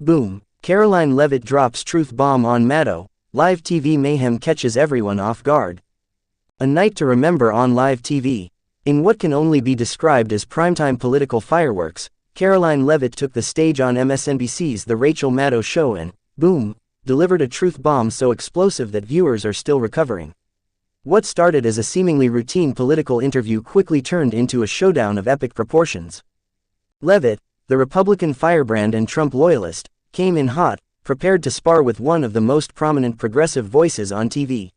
Boom. Karoline Leavitt drops truth bomb on Maddow. Live TV mayhem catches everyone off guard. A night to remember on live TV. In what can only be described as primetime political fireworks, Karoline Leavitt took the stage on MSNBC's The Rachel Maddow Show and, boom, delivered a truth bomb so explosive that viewers are still recovering. What started as a seemingly routine political interview quickly turned into a showdown of epic proportions. Leavitt, the Republican firebrand and Trump loyalist, came in hot, prepared to spar with one of the most prominent progressive voices on TV.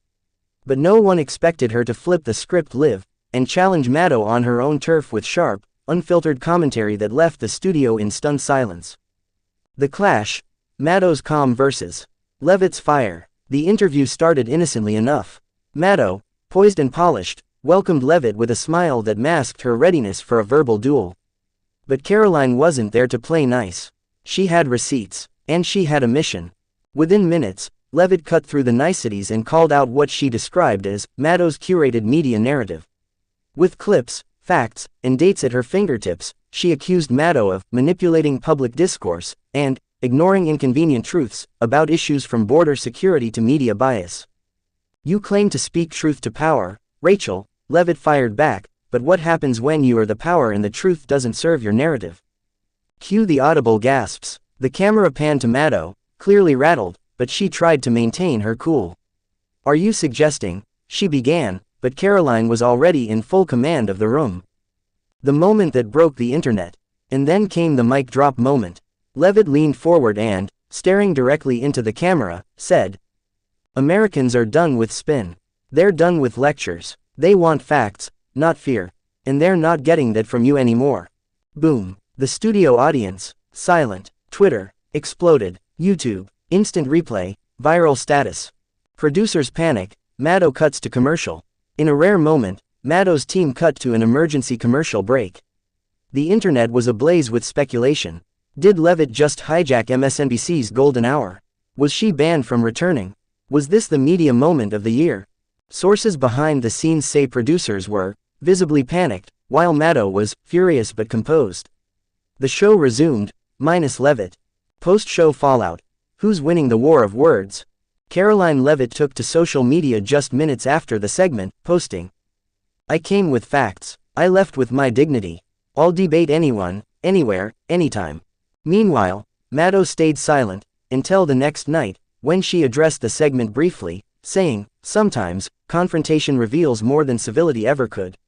But no one expected her to flip the script live and challenge Maddow on her own turf with sharp, unfiltered commentary that left the studio in stunned silence. The clash. Maddow's calm versus Leavitt's fire. The interview started innocently enough. Maddow, poised and polished, welcomed Leavitt with a smile that masked her readiness for a verbal duel. But Karoline wasn't there to play nice. She had receipts, and she had a mission. Within minutes, Leavitt cut through the niceties and called out what she described as Maddow's curated media narrative. With clips, facts, and dates at her fingertips, she accused Maddow of manipulating public discourse and ignoring inconvenient truths about issues from border security to media bias. "You claim to speak truth to power, Rachel," Leavitt fired back, "but what happens when you are the power and the truth doesn't serve your narrative?" Cue the audible gasps. The camera panned to Maddow, clearly rattled, but she tried to maintain her cool. "Are you suggesting," she began, but Karoline was already in full command of the room. The moment that broke the internet. And then came the mic drop moment. Leavitt leaned forward and, staring directly into the camera, said, "Americans are done with spin. They're done with lectures. They want facts, not fear. And they're not getting that from you anymore." Boom. The studio audience, silent. Twitter, exploded. YouTube, instant replay, viral status. Producers panic. Maddow cuts to commercial. In a rare moment, Maddow's team cut to an emergency commercial break. The internet was ablaze with speculation. Did Leavitt just hijack MSNBC's golden hour? Was she banned from returning? Was this the media moment of the year? Sources behind the scenes say producers were visibly panicked, while Maddow was furious but composed. The show resumed, minus Leavitt. Post-show fallout. Who's winning the war of words? Karoline Leavitt took to social media just minutes after the segment, posting, "I came with facts. I left with my dignity. I'll debate anyone, anywhere, anytime." Meanwhile, Maddow stayed silent until the next night, when she addressed the segment briefly, saying, "Sometimes, confrontation reveals more than civility ever could."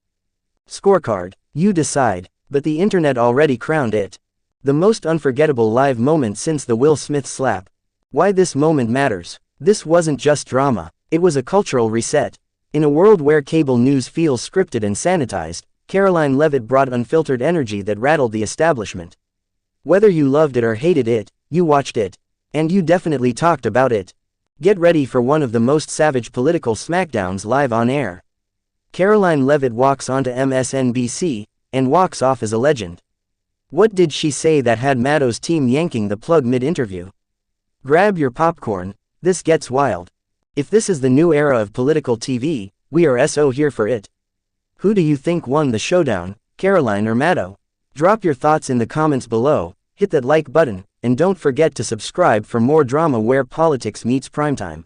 Scorecard. You decide. But the internet already crowned it the most unforgettable live moment since the Will Smith slap. Why this moment matters. This wasn't just drama. It was a cultural reset. In a world where cable news feels scripted and sanitized, Karoline Leavitt brought unfiltered energy that rattled the establishment. Whether you loved it or hated it, you watched it. And you definitely talked about it. Get ready for one of the most savage political smackdowns live on air. Karoline Leavitt walks onto MSNBC, and walks off as a legend. What did she say that had Maddow's team yanking the plug mid-interview? Grab your popcorn, this gets wild. If this is the new era of political TV, we are so here for it. Who do you think won the showdown, Karoline or Maddow? Drop your thoughts in the comments below, hit that like button, and don't forget to subscribe for more drama where politics meets primetime.